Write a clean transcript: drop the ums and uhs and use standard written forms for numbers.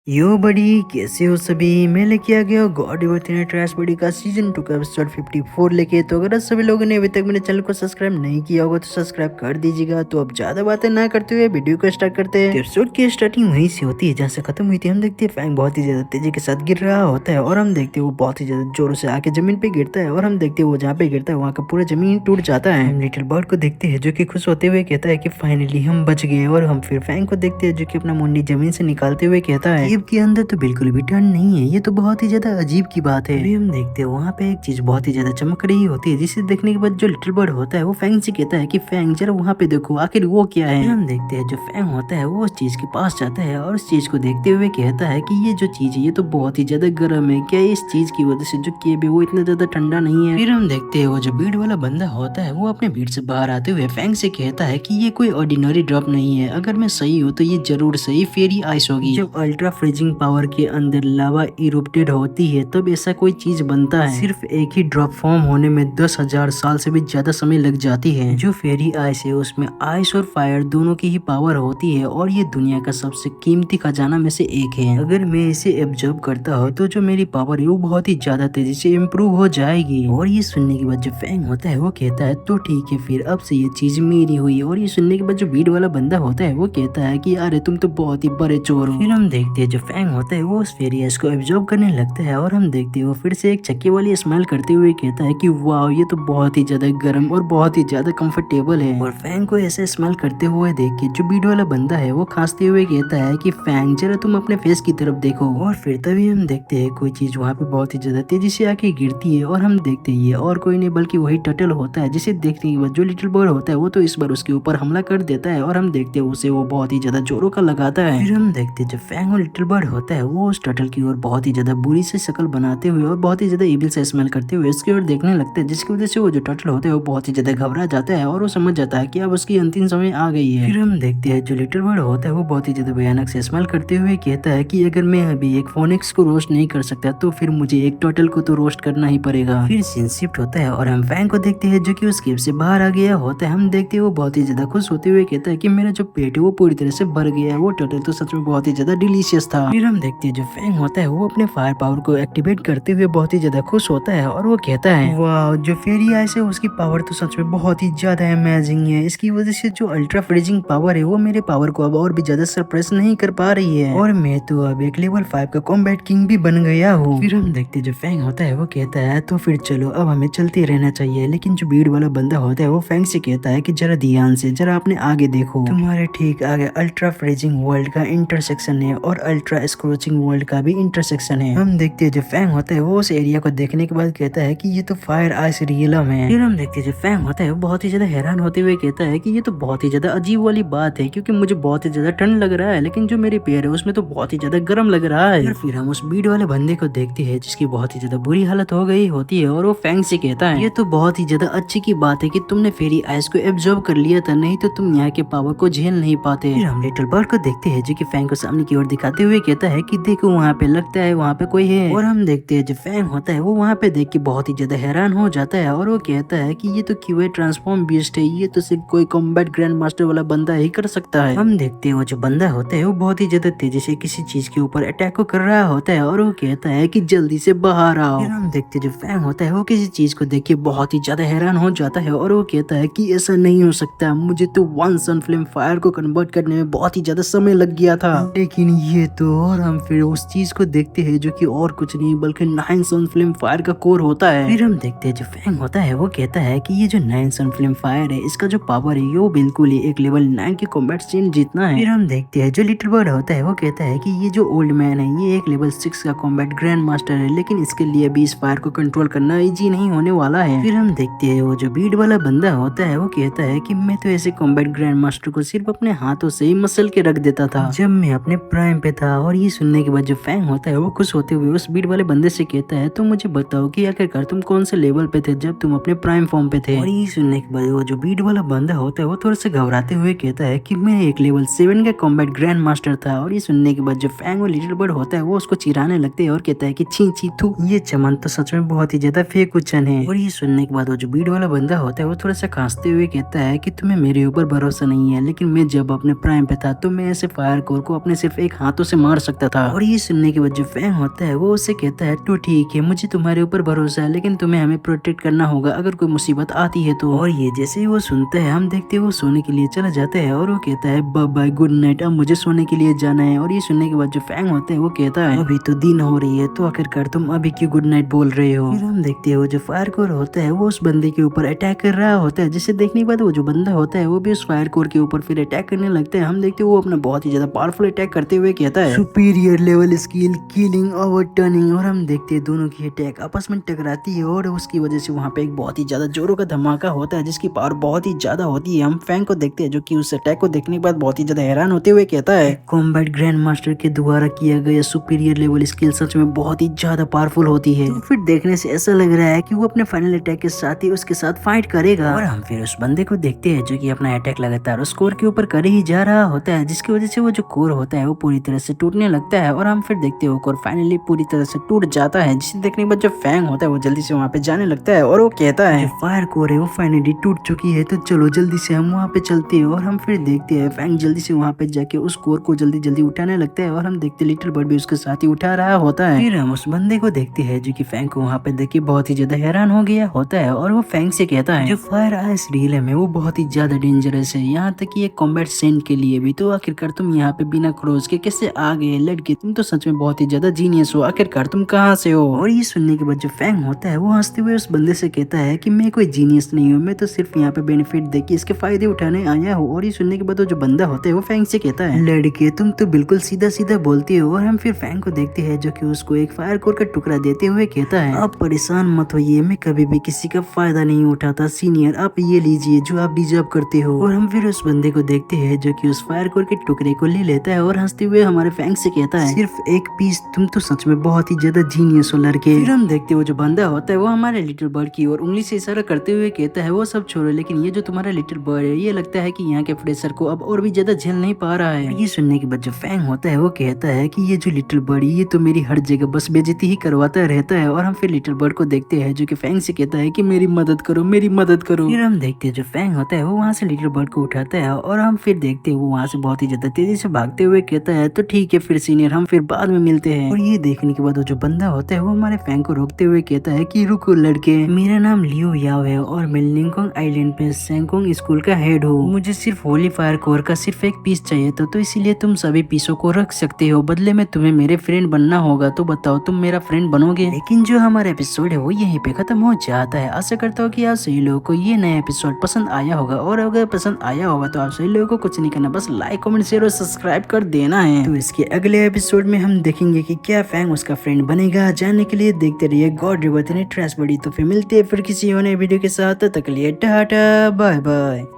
यो बड़ी कैसे हो सभी। मैं लेके आ गया गॉड एवर ट्रैश बड़ी का सीजन 2 का एपिसोड 54 लेके। तो अगर सभी लोगों ने अभी तक मेरे चैनल को सब्सक्राइब नहीं किया होगा तो सब्सक्राइब कर दीजिएगा। तो अब ज्यादा बातें ना करते हुए वीडियो को स्टार्ट करते हैं। एपिसोड की स्टार्टिंग वहीं से होती है जहाँ से खत्म हुई थी। हम देखते हैं फैंग बहुत ही ज्यादा तेजी के साथ गिर रहा होता है और हम देखते हैं वो बहुत ही ज्यादा जोरों से आके जमीन पे गिरता है और हम देखते हैं वो जहाँ पे गिरता है वहाँ का पूरा जमीन टूट जाता है। हम लिटिल बर्ड को देखते हैं जो कि खुश होते हुए कहता है कि फाइनली हम बच गए। और हम फिर फैंग को देखते हैं जो कि अपना मुंडी जमीन से निकालते हुए कहता है केव के अंदर तो बिल्कुल भी ठंड नहीं है, ये तो बहुत ही ज्यादा अजीब की बात है। अभी हम देखते हैं वहाँ पे एक चीज बहुत ही ज्यादा चमक रही होती है जिसे देखने के बाद जो लिटिल बर्ड होता है वो फैंग से कहता है कि फैंग जरा वहाँ पे देखो आखिर वो क्या है। फिर हम देखते हैं जो फैंग होता है वो उस चीज के पास जाता है और उस चीज को देखते हुए कहता है कि ये जो चीज है ये तो बहुत ही ज्यादा गर्म है, क्या इस चीज की वजह से जो केव है वो इतना ज्यादा ठंडा नहीं है। फिर हम देखते हैं वो जो भीड़ वाला बंदा होता है वो अपने भीड़ से बाहर आते हुए फैंग से कहता है कि ये कोई ऑर्डिनरी ड्रॉप नहीं है, अगर मैं सही हूँ तो ये जरूर सही फेरी आइस होगी। जब अल्ट्रा फ्रीजिंग पावर के अंदर लावा इरोप्टेड होती है तब ऐसा कोई चीज बनता है। सिर्फ एक ही ड्रॉप फॉर्म होने में 10,000 साल से भी ज्यादा समय लग जाती है। जो फेरी आइस है उसमें आइस और फायर दोनों की ही पावर होती है और ये दुनिया का सबसे कीमती खजाना में से एक है। अगर मैं इसे एब्जॉर्ब करता हूँ तो जो मेरी पावर है वो बहुत ही ज्यादा तेजी से इम्प्रूव हो जाएगी। और ये सुनने के बाद जो फैंग होता है वो कहता है तो ठीक है फिर अब से ये चीज मेरी हुई। और ये सुनने के बाद जो भीड़ वाला बंदा होता है वो कहता है कि अरे तुम तो बहुत ही बड़े चोर हो। फिर हम देखते हैं जो फैंग होता है वो उस फेरी आइस को एब्जॉर्ब करने लगता है और हम देखते हैं वो फिर से एक चक्के वाली स्माइल करते हुए कहता है कि वाह ये तो बहुत ही ज्यादा गर्म और बहुत ही ज्यादा कंफर्टेबल है। और फैंग को ऐसे स्माइल करते हुए देख के जो भीड़ वाला बंदा है वो खांसते हुए कहता है कि फैंग जरा तुम अपने फेस की तरफ देखो। और फिर तभी हम देखते हैं कोई चीज वहाँ पे बहुत ही ज्यादा तेजी से आके गिरती है और हम देखते हैं ये और कोई नहीं बल्कि वही टर्टल होता है जिसे देखने के बाद जो लिटिल बॉय होता है वो तो इस बार उसके ऊपर हमला कर देता है और हम देखते हैं उसे वो बहुत ही ज्यादा जोरों का लगाता है। फिर हम देखते हैं जो फैंग और लिटिल बर्ड होता है वो उस टर्टल की ओर बहुत ही ज्यादा बुरी से शक्ल बनाते हुए और बहुत ही ज्यादा इविल से स्मेल करते हुए उसकी ओर देखने लगते हैं, जिसकी वजह से वो जो टर्टल होता है वो बहुत ही ज्यादा घबरा जाता है और वो समझ जाता है कि अब उसकी अंतिम समय आ गई है। फिर हम देखते हैं जो लिटिल बर्ड होता है वो बहुत ही ज्यादा भयानक से स्मेल करते हुए कहता है कि अगर मैं अभी एक फोनिक्स को रोस्ट नहीं कर सकता तो फिर मुझे एक टर्टल को तो रोस्ट करना ही पड़ेगा। फिर सीन शिफ्ट होता है और हम फैंग को देखते हैं जो कि उस केव से बाहर आ गया होता है। हम देखते हैं वो बहुत ही ज्यादा खुश होते हुए कहता है कि मेरा जो पेट है वो पूरी तरह से भर गया है, वो टर्टल तो सच में बहुत ही ज्यादा डिलीशियस था। फिर हम देखते हैं जो फैंग होता है वो अपने फायर पावर को एक्टिवेट करते हुए बहुत ही ज्यादा खुश होता है और वो कहता है वाह जो फेरी आइस है उसकी पावर तो सच में बहुत ही ज्यादा अमेजिंग है, इसकी वजह से जो अल्ट्रा फ्रीजिंग पावर है वो मेरे पावर को अब और भी ज्यादा सरप्रेस नहीं कर पा रही है और मैं तो अब एक लेवल 5 का कॉम्बैट किंग भी बन गया हूँ। फिर हम देखते जो फैंग होता है वो कहता है तो फिर चलो अब हमें चलते रहना चाहिए। लेकिन जो भीड़ वाला बंदा होता है वो फैंग से कहता है कि जरा ध्यान से जरा अपने आगे देखो, तुम्हारे ठीक आगे अल्ट्रा फ्रीजिंग वर्ल्ड का इंटरसेक्शन है और अल्ट्रा स्क्रोचिंग वर्ल्ड का भी इंटरसेक्शन है। हम देखते हैं जो फैंग होता है वो उस एरिया को देखने के बाद कहता है कि ये तो फायर आइस रियलम है। फिर हम देखते हैं जो फैंग होता है वो बहुत ही ज्यादा हैरान होते हुए कहता है कि ये तो बहुत ही ज्यादा अजीब वाली बात है क्योंकि मुझे बहुत ही ज्यादा ठंड लग रहा है लेकिन जो मेरे पैर है उसमें तो बहुत ही ज्यादा गर्म लग रहा है। फिर हम उस भीड़ वाले बंदे को देखते हैं जिसकी बहुत ही ज्यादा बुरी हालत हो गई होती है और वो फैंग से कहता है ये तो बहुत ही ज्यादा अच्छी की बात है कि तुमने फेरी आइस को एब्जॉर्ब कर लिया था, नहीं तो तुम यहाँ के पावर को झेल नहीं पाते। फिर हम लिटिल बर्ड को देखते हैं जो कि फैंग को सामने की ओर दिखाते हुए कहता है कि देखो वहाँ पे लगता है वहाँ पे कोई है। और हम देखते हैं जो फैंग होता है वो वहाँ पे देख के बहुत ही ज्यादा हैरान हो जाता है और वो कहता है कि ये तो क्यों ट्रांसफॉर्म बीस्ट है, ये तो सिर्फ कोई कॉम्बैट ग्रैंड मास्टर वाला बंदा ही कर सकता है। हम देखते हैं वो जो बंदा होता है वो बहुत ही ज्यादा तेजी से किसी चीज के ऊपर अटैक को कर रहा होता है और वो कहता है कि जल्दी से बाहर आओ। फिर हम देखते हैं जो फैंग होता है वो किसी चीज को देख के बहुत ही ज्यादा हैरान हो जाता है और वो कहता है कि ऐसा नहीं हो सकता, मुझे तो 1 सन फ्लेम फायर को कन्वर्ट करने में बहुत ही ज्यादा समय लग गया था लेकिन ये तो। और हम फिर उस चीज को देखते हैं जो कि और कुछ नहीं बल्कि 9 सन फ्लेम फायर का कोर होता है। फिर हम देखते हैं जो फैंग होता है वो कहता है कि ये जो 9 सन फ्लेम फायर है इसका जो पावर है वो बिल्कुल ही एक लेवल 9 के कॉम्बैट सीन जीतना है। फिर हम देखते हैं जो लिटिल बर्ड होता है वो कहता है कि ये जो ओल्ड मैन है ये एक लेवल 6 का कॉम्बैट ग्रैंड मास्टर है लेकिन इसके लिए भी इस फायर को कंट्रोल करना इजी नहीं होने वाला है। फिर हम देखते हैं वो जो भीड़ वाला बंदा होता है वो कहता है कि मैं तो ऐसे कॉम्बैट ग्रैंड मास्टर को सिर्फ अपने हाथों से ही मसल के रख देता था जब मैं अपने प्राइम पे था। और ये सुनने के बाद जो फैंग होता है वो खुश होते हुए उस भीड़ वाले बंदे से कहता है तो मुझे बताओ कि आखिरकार तुम कौन से लेवल पे थे जब तुम अपने प्राइम फॉर्म पे थे। और ये सुनने के बाद वो जो भीड़ वाला बंदा होता है वो थोड़ा सा घबराते हुए कहता है कि मैं एक लेवल 7 का कॉम्बैट ग्रैंड मास्टर था। और ये सुनने के बाद जो फैंग और लिटिल बर्ड होता है वो उसको चिढ़ाने लगते हैं और कहता है कि छी छी थू, ये चमन तो सच में बहुत ही ज्यादा फेक उच्चन है। और ये सुनने के बाद वो जो भीड़ वाला बंदा होता है वो थोड़ा सा खांसते हुए कहता है कि तुम्हें मेरे ऊपर भरोसा नहीं है लेकिन मैं जब अपने प्राइम पे था तो मैं ऐसे फायर कोर को अपने सिर्फ एक हाथों से से मार सकता था। और ये सुनने के बाद जो फैंग होता है वो उसे कहता है तो ठीक है, मुझे तुम्हारे ऊपर भरोसा है, लेकिन तुम्हें हमें प्रोटेक्ट करना होगा अगर कोई मुसीबत आती है तो। और ये जैसे ही वो सुनता है हम देखते हैं वो सोने के लिए चला जाता है और वो कहता है बाय बाय गुड नाइट, अब मुझे सोने के लिए जाना है। और ये सुनने के बाद जो फैंग होता है वो कहता है अभी तो दिन हो रही है, तो आखिरकार तुम अभी क्यों गुड नाइट बोल रहे हो। फिर हम देखते हैं वो जो फायर कोर होता है वो उस बंदे के ऊपर अटैक कर रहा होता है, जिसे देखने के बाद वो जो बंदा होता है वो भी उस फायर कोर के ऊपर फिर अटैक करने लगता है। हम देखते हैं वो अपना बहुत ही ज्यादा पावरफुल अटैक करते हुए कहता है superior level skill killing over turning. और हम देखते हैं दोनों की अटैक आपस में टकराती है और उसकी वजह से वहाँ पे एक बहुत ही ज्यादा जोरों का धमाका होता है जिसकी पावर बहुत ही ज्यादा होती है। हम फैंग को देखते हैं जो कि उस अटैक को देखने के बाद बहुत ही ज्यादा हैरान होते हुए कहता है कॉम्बैट ग्रैंड मास्टर के द्वारा किया गया सुपीरियर लेवल स्किल सच में बहुत ही ज्यादा पावरफुल होती है। तो फिर देखने से ऐसा लग रहा है कि वो अपने फाइनल अटैक के साथ ही उसके साथ फाइट करेगा। और हम फिर उस बंदे को देखते हैं जो कि अपना अटैक लगातार उस कोर के ऊपर कर ही जा रहा होता है, जिसकी वजह से वो जो कोर होता है वो पूरी तरह से टूटने लगता है। और हम फिर देखते हैं वो कोर फाइनली पूरी तरह से टूट जाता है, जिसे देखने के बाद जो फैंग होता है वो जल्दी से वहाँ पे जाने लगता है और वो कहता है फायर कोर है वो फाइनली टूट चुकी है, तो चलो जल्दी से हम वहाँ पे चलते हैं। और हम फिर देखते हैं फैंग जल्दी से वहाँ पे जाके उस कोर को जल्दी जल्दी उठाने लगता है और हम देखते लिटिल बर्ड भी उसके साथ ही उठा रहा होता है। फिर हम उस बंदे को देखते हैं जो कि फैंग को वहाँ पे देख के बहुत ही ज्यादा हैरान हो गया होता है और वो फैंग से कहता है जो फायर आइस रियलम है वो बहुत ही ज्यादा डेंजरस है, यहाँ तक कि एक कॉम्बैट सेंट के लिए भी, तो आखिरकार तुम यहाँ पे बिना क्रॉस के कैसे आ गए लड़के, तुम तो सच में बहुत ही ज्यादा जीनियस हो, आखिरकार तुम कहाँ से हो। और ये सुनने के बाद जो फैंग होता है वो हंसते हुए उस बंदे से कहता है कि मैं कोई जीनियस नहीं हूँ, मैं तो सिर्फ यहाँ पे बेनिफिट देके इसके फायदे उठाने आया हूँ। और ये सुनने के बाद जो बंदा होता है वो फैंग से कहता है लड़के तुम तो बिल्कुल सीधा सीधा बोलती हो। और हम फिर फैंग को देखते हैं जो कि उसको एक फायर कोर का टुकड़ा देते हुए कहता है आप परेशान मत होइए, मैं कभी भी किसी का फायदा नहीं उठाता सीनियर, आप ये लीजिए जो आप डिजर्व करते हो। और हम फिर उस बंदे को देखते हैं जो कि उस फायर कोर के टुकड़े को ले लेता है और हंसते हुए हमारे फैंग से कहता है सिर्फ एक पीस, तुम तो सच में बहुत ही ज्यादा जीनियस हो लड़के। फिर हम देखते हैं वो जो बंदा होता है वो हमारे लिटिल बर्ड की ओर उंगली से इशारा करते हुए कहता है वो सब छोड़ो, लेकिन ये जो तुम्हारा लिटिल बर्ड है ये लगता है कि यहाँ के प्रेशर को अब और भी ज्यादा झेल नहीं पा रहा है। ये सुनने के बाद जो फैंग होता है वो कहता है कि ये जो लिटिल बर्ड ये तो मेरी हर जगह बस बेइज्जती ही करवाता रहता है। और हम फिर लिटिल बर्ड को देखते हैं जो कि फैंग से कहता है कि मेरी मदद करो मेरी मदद करो। फिर हम देखते हैं जो फैंग होता है वो वहाँ से लिटिल बर्ड को उठाता है और हम फिर देखते हैं वो वहाँ से बहुत ही ज्यादा तेजी से भागते हुए कहता है तो ठीक है फिर सीनियर हम फिर बाद में मिलते हैं। और ये देखने के बाद वो जो बंदा होता है वो हमारे फैंग को रोकते हुए कहता है कि रुको लड़के, मेरा नाम लियो याओ है और मैं लिंगकोंग आइलैंड पे सेंगकोंग स्कूल का हेड हूँ, मुझे सिर्फ होली फायर कोर का सिर्फ एक पीस चाहिए था, तो इसीलिए तुम सभी पीसों को रख सकते हो, बदले में तुम्हें मेरे फ्रेंड बनना होगा, तो बताओ तुम मेरा फ्रेंड बनोगे। लेकिन जो हमारा एपिसोड है वो यहीं पे खत्म हो जाता है। आशा करता हूँ कि आप सही लोगों को ये नया एपिसोड पसंद आया होगा, और अगर पसंद आया होगा तो आप सही लोगों को कुछ नहीं करना, बस लाइक कमेंट शेयर और सब्सक्राइब कर देना है। तो इसके अगले एपिसोड में हम देखेंगे कि क्या फैंग उसका फ्रेंड बनेगा। जानने के लिए देखते रहिए गॉड रिवर ट्रैश बड़ी। तो फिर मिलते हैं फिर किसी और नए वीडियो के साथ, तब तक के लिए टाटा बाय बाय।